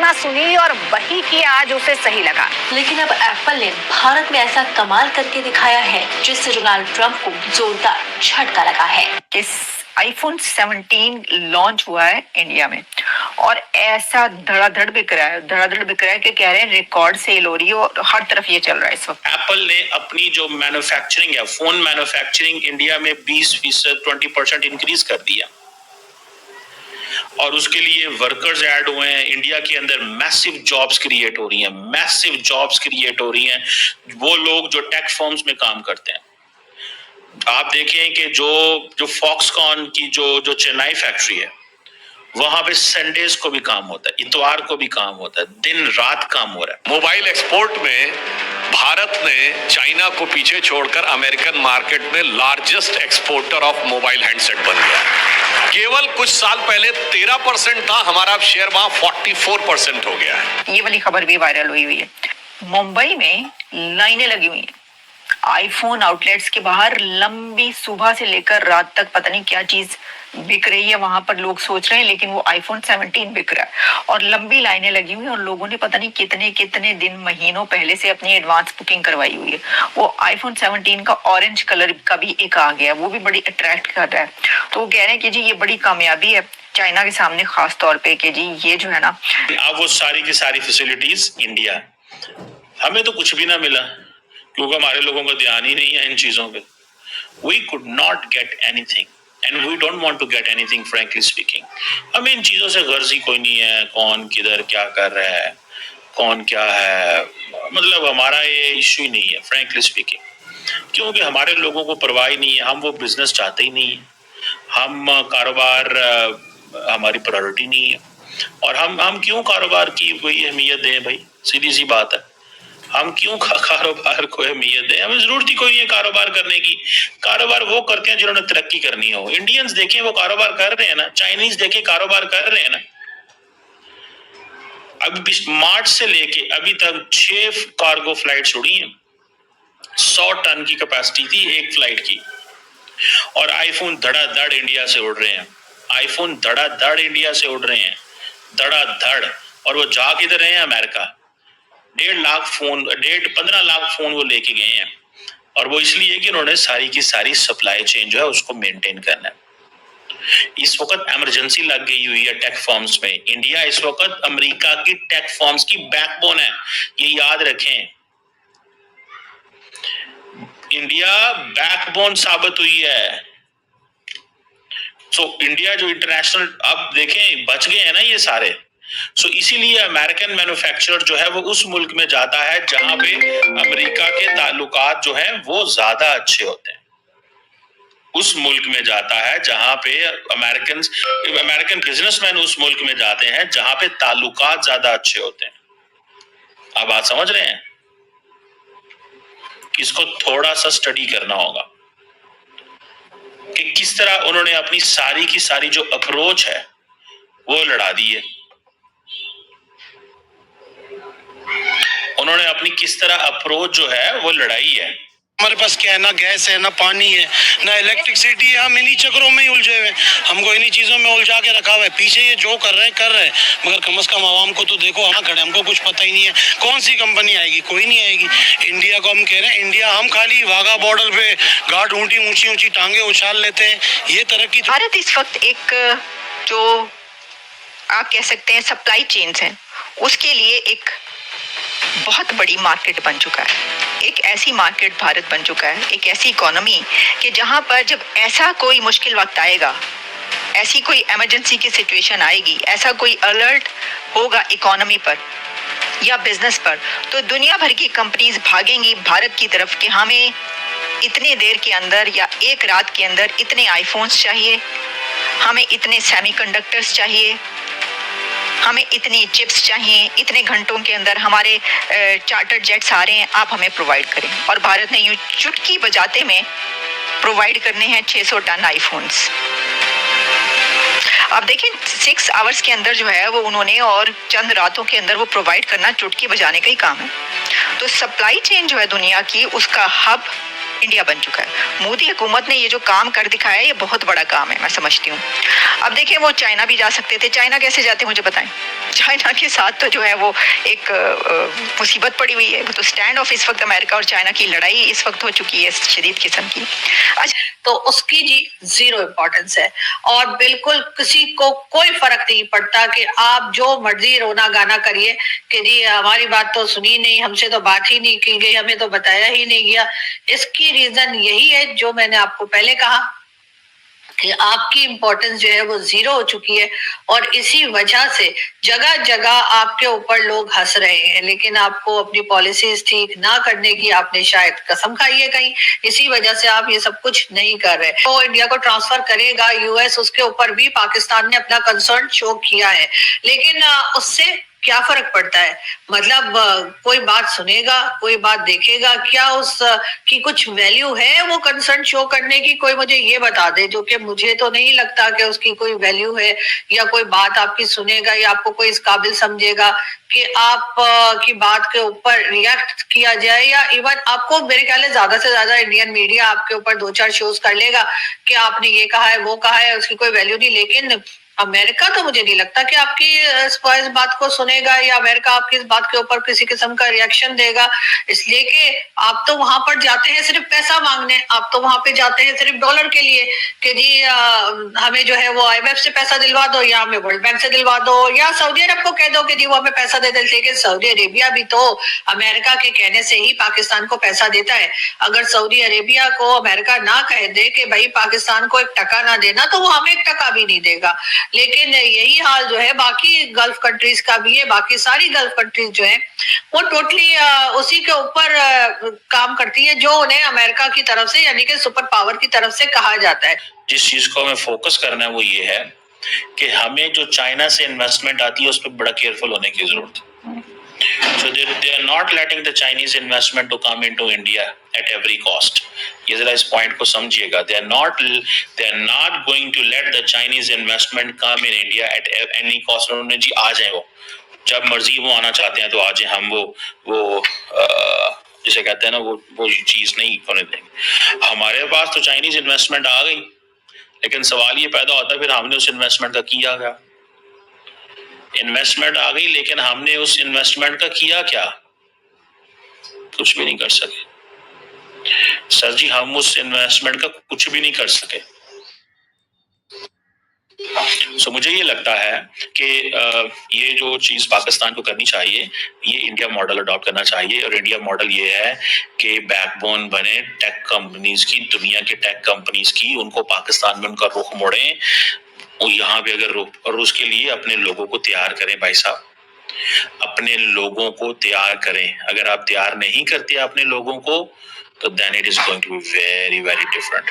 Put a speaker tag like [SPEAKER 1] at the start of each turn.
[SPEAKER 1] ना सुनी और वही किया जो उसे सही लगा।
[SPEAKER 2] लेकिन अब एप्पल ने भारत में ऐसा कमाल करके दिखाया है जिससे डोनाल्ड ट्रंप को जोरदार झटका लगा है।
[SPEAKER 1] इस आईफोन 17 लॉन्च हुआ है इंडिया में और ऐसा धड़ाधड़ बिक रहा है कि कह रहे हैं रिकॉर्ड सेल हो रही है और हर तरफ ये चल रहा है इस वक्त।
[SPEAKER 3] एप्पल ने अपनी जो मैन्युफैक्चरिंग है, फोन मैन्युफैक्चरिंग इंडिया में 20% 20% इंक्रीज कर दिया और उसके लिए वर्कर्स ऐड हुए हैं। इंडिया के अंदर मैसिव जॉब्स क्रिएट हो रही हैं, वो लोग जो टेक फर्म्स में काम करते हैं। आप देखें कि जो फॉक्सकॉन की जो चेन्नई फैक्ट्री है, वहां पे संडेज को भी काम होता है, इतवार को भी काम होता है, दिन रात काम हो रहा है।
[SPEAKER 4] मोबाइल एक्सपोर्ट में भारत ने चाइना को पीछे छोड़कर अमेरिकन मार्केट में largest exporter of mobile handset बन गया। केवल कुछ साल पहले 13% था हमारा शेयर, वहां 44% हो गया है।
[SPEAKER 1] ये वाली खबर भी वायरल हुई है। मुंबई में लाइनें लगी हुई हैं आईफोन आउटलेट्स के बाहर, लंबी, सुबह से लेकर रात तक पता नहीं क्या चीज बिक रही है वहां पर। लोग सोच रहे हैं लेकिन वो आईफोन 17 बिक रहा है और लंबी लाइनें लगी हुई हैं और लोगों ने पता नहीं कितने कितने दिन, महीनों पहले से अपनी एडवांस बुकिंग करवाई हुई है। वो आईफोन 17 का ऑरेंज कलर का भी एक आ गया, वो भी बड़ी अट्रैक्ट कर रहा है। तो वो कह रहे हैं कि जी ये बड़ी कामयाबी है चाइना के सामने, खास तौर पे कि जी ये जो है ना,
[SPEAKER 3] अब वो सारी की सारी फैसिलिटीज इंडिया, हमें तो कुछ भी ना मिला क्योंकि हमारे लोगों का ध्यान ही नहीं है इन चीजों पे। We could not get anything and we don't want to get anything frankly speaking। हमें इन चीजों से गर्ज ही कोई नहीं है, कौन किधर क्या कर रहा है, कौन क्या है, मतलब हमारा ये इश्यू ही नहीं है frankly speaking, क्योंकि हमारे लोगों को परवाह ही नहीं है। हम वो बिजनेस चाहते ही नहीं है, हम कारोबार हमारी प्रायोरिटी नहीं है। और हम क्यों कारोबार की कोई अहमियत दें भाई, सीधी सी बात है, हम क्यों कारोबार को अहमियत दें? हमें जरूरत ही कोई नहीं है कारोबार करने की। कारोबार वो करते हैं जिन्होंने तरक्की करनी हो। इंडियंस देखें वो कारोबार कर रहे हैं ना, चाइनीज देखें कारोबार कर रहे हैं ना। अभी मार्च से लेके अभी तक 6 कार्गो फ्लाइट्स उड़ी हैं, 100 टन की कैपेसिटी थी एक फ्लाइट की, और आईफोन धड़ाधड़ इंडिया से उड़ रहे हैं। आईफोन धड़ाधड़ इंडिया से उड़ रहे हैं, धड़ाधड़। और वो जा किधर रहे हैं? अमेरिका। 15 लाख फोन वो लेके गए हैं, और वो इसलिए कि उन्होंने सारी की सारी सप्लाई चेन जो है उसको मेंटेन करना है। इस वक्त इमरजेंसी लग गई हुई है टेक फर्म्स में। इंडिया इस वक्त अमेरिका की टेक फर्म्स की बैकबोन है, ये याद रखें। इंडिया बैकबोन साबित हुई है। इंडिया जो इंटरनेशनल, अब देखें बच गए हैं ना ये सारे। इसीलिए अमेरिकन मैन्युफैक्चरर जो है वो उस मुल्क में जाता है जहां पे अमेरिका के ताल्लुकात जो हैं वो ज्यादा अच्छे होते हैं। उस मुल्क में जाता है जहां पे अमेरिकन बिजनेसमैन उस मुल्क में जाते हैं जहां पे ताल्लुकात ज्यादा अच्छे होते हैं। आप बात समझ रहे हैं? इसको थोड़ा सा स्टडी करना होगा कि किस तरह उन्होंने अपनी सारी की सारी जो अप्रोच है वो लड़ा दी है। उन्होंने अपनी किस तरह अप्रोच जो है वो लड़ाई है।
[SPEAKER 5] हमारे पास क्या है, ना गैस है, ना पानी है, ना इलेक्ट्रिसिटी है। हम इन्हीं चक्रों में ही उलझे हुए, हमको इन्हीं चीजों में उलझा के रखा हुआ है। पीछे ये जो कर रहे हैं मगर कम से कम आवाम को तो देखो, हाँ खड़े, हमको कुछ पता ही नहीं है कौन सी कंपनी आएगी, कोई नहीं आएगी। इंडिया को हम कह रहे हैं, इंडिया, हम खाली वाघा बॉर्डर पे गार्ड ऊंची ऊंची टांगे उछाल लेते हैं। ये तरक्की
[SPEAKER 1] भारत इस वक्त एक जो आप कह सकते हैं सप्लाई चेन्स हैं, उसके लिए एक बहुत बड़ी मार्केट बन चुका है। एक ऐसी मार्केट भारत बन चुका है, एक ऐसी इकोनॉमी कि जहां पर जब ऐसा कोई मुश्किल वक्त आएगा, ऐसी कोई इमरजेंसी की सिचुएशन आएगी, ऐसा कोई अलर्ट होगा इकोनॉमी पर या बिजनेस पर, तो दुनिया भर की कंपनीज भागेंगी भारत की तरफ कि हमें इतने देर के अंदर या एक रात के अंदर इतने आईफोन्स चाहिए, हमें इतने सेमीकंडक्टर्स चाहिए, हमें इतनी चिप्स चाहिए, इतने घंटों के अंदर हमारे चार्टर्ड जेट्स आ रहे हैं, आप हमें प्रोवाइड करें। और भारत ने यूं चुटकी बजाते में प्रोवाइड करने हैं 600 टन आईफोन्स। अब देखिए 6 आवर्स के अंदर जो है वो उन्होंने, और चंद रातों के अंदर वो प्रोवाइड करना चुटकी बजाने का ही काम है। तो सप्लाई चेन जो है दुनिया की, उसका हब इंडिया बन चुका है। मोदी हुकूमत ने ये जो काम कर दिखाया है, ये बहुत बड़ा काम है, मैं समझती हूँ। अब देखिए, वो चाइना भी जा सकते थे। चाइना कैसे जाते मुझे बताएं। चाइना के साथ तो जो है वो एक मुसीबत पड़ी हुई है। वो तो स्टैंड ऑफ इस वक्त अमेरिका और चाइना की लड़ाई इस वक्त हो चुकी है शदीद किस्म की। अच्छा,
[SPEAKER 6] तो उसकी जी जीरो इम्पोर्टेंस है और बिल्कुल किसी को कोई फर्क नहीं पड़ता कि आप जो मर्जी रोना गाना करिए कि जी हमारी बात तो सुनी नहीं, हमसे तो बात ही नहीं की गई, हमें तो बताया ही नहीं गया। इसकी रीजन यही है जो मैंने आपको पहले कहा कि आपकी इम्पोर्टेंस जो है वो जीरो हो चुकी है और इसी वजह से जगह जगह आपके ऊपर लोग हंस रहे हैं। लेकिन आपको अपनी पॉलिसीज ठीक ना करने की आपने शायद कसम खाई है कहीं, इसी वजह से आप ये सब कुछ नहीं कर रहे। तो इंडिया को ट्रांसफर करेगा यूएस, उसके ऊपर भी पाकिस्तान ने अपना कंसर्न शो किया है, लेकिन उससे क्या फर्क पड़ता है? मतलब कोई बात सुनेगा, कोई बात देखेगा, क्या उस की कुछ वैल्यू है वो कंसर्न शो करने की? कोई मुझे ये बता दे, जो कि मुझे तो नहीं लगता कि उसकी कोई वैल्यू है, या कोई बात आपकी सुनेगा या आपको कोई इस काबिल समझेगा कि आप की बात के ऊपर रिएक्ट किया जाए। या इवन आपको मेरे ख्याल है ज्यादा से ज्यादा इंडियन मीडिया आपके ऊपर 2-4 शोज कर लेगा कि आपने ये कहा है वो कहा है, उसकी कोई वैल्यू नहीं। लेकिन अमेरिका तो मुझे नहीं लगता कि आपकी इस बात को सुनेगा या अमेरिका आपकी इस बात के ऊपर किसी किस्म का रिएक्शन देगा, इसलिए कि आप तो वहां पर जाते हैं सिर्फ पैसा मांगने, आप तो वहां पे जाते हैं सिर्फ डॉलर के लिए कि जी हमें जो है वो आईएमएफ से पैसा दिलवा दो या हमें वर्ल्ड बैंक से दिलवा दो या सऊदी अरब को कह दो कि जी वो हमें पैसा दे दे। लेकिन सऊदी अरेबिया भी तो अमेरिका के कहने से ही पाकिस्तान को पैसा देता है। अगर सऊदी अरेबिया को अमेरिका ना कह दे कि भाई पाकिस्तान को 1 टका ना देना, तो वो हमें 1 टका भी नहीं देगा। लेकिन यही हाल जो है बाकी गल्फ कंट्रीज का भी है। बाकी सारी गल्फ कंट्रीज जो है वो टोटली उसी के ऊपर काम करती है जो उन्हें अमेरिका की तरफ से यानी कि सुपर पावर की तरफ से कहा जाता है।
[SPEAKER 3] जिस चीज को हमें फोकस करना है वो ये है कि हमें जो चाइना से इन्वेस्टमेंट आती है उस पर बड़ा केयरफुल होने की जरूरत है। So they are not letting the Chinese investment to come into India at every cost. ये जरा इस पॉइंट को समझिएगा। They are not going to let the Chinese investment come in India at any cost. उन्होंने जी आ जाए, वो जब मर्जी वो आना चाहते हैं तो आ जाए, हम वो जिसे कहते हैं ना वो चीज नहीं होने देंगे। हमारे पास तो चाइनीज इन्वेस्टमेंट आ गई, लेकिन सवाल ये पैदा होता है फिर हमने उस इन्वेस्टमेंट का किया क्या? इन्वेस्टमेंट आ गई लेकिन हमने उस इन्वेस्टमेंट का किया क्या? कुछ भी नहीं कर सके सर जी, हम उस इन्वेस्टमेंट का कुछ भी नहीं कर सके। सो मुझे ये लगता है कि ये जो चीज पाकिस्तान को करनी चाहिए, ये इंडिया मॉडल अडॉप्ट करना चाहिए। और इंडिया मॉडल ये है कि बैकबोन बने टेक कंपनीज की, दुनिया के टेक कंपनीज की, उनको पाकिस्तान में उनका रुख मोड़ें और यहाँ पे अगर और उसके लिए अपने लोगों को तैयार करें। भाई साहब, अपने लोगों को तैयार करें। अगर आप तैयार नहीं करते अपने लोगों को तो then it is going to be very very different.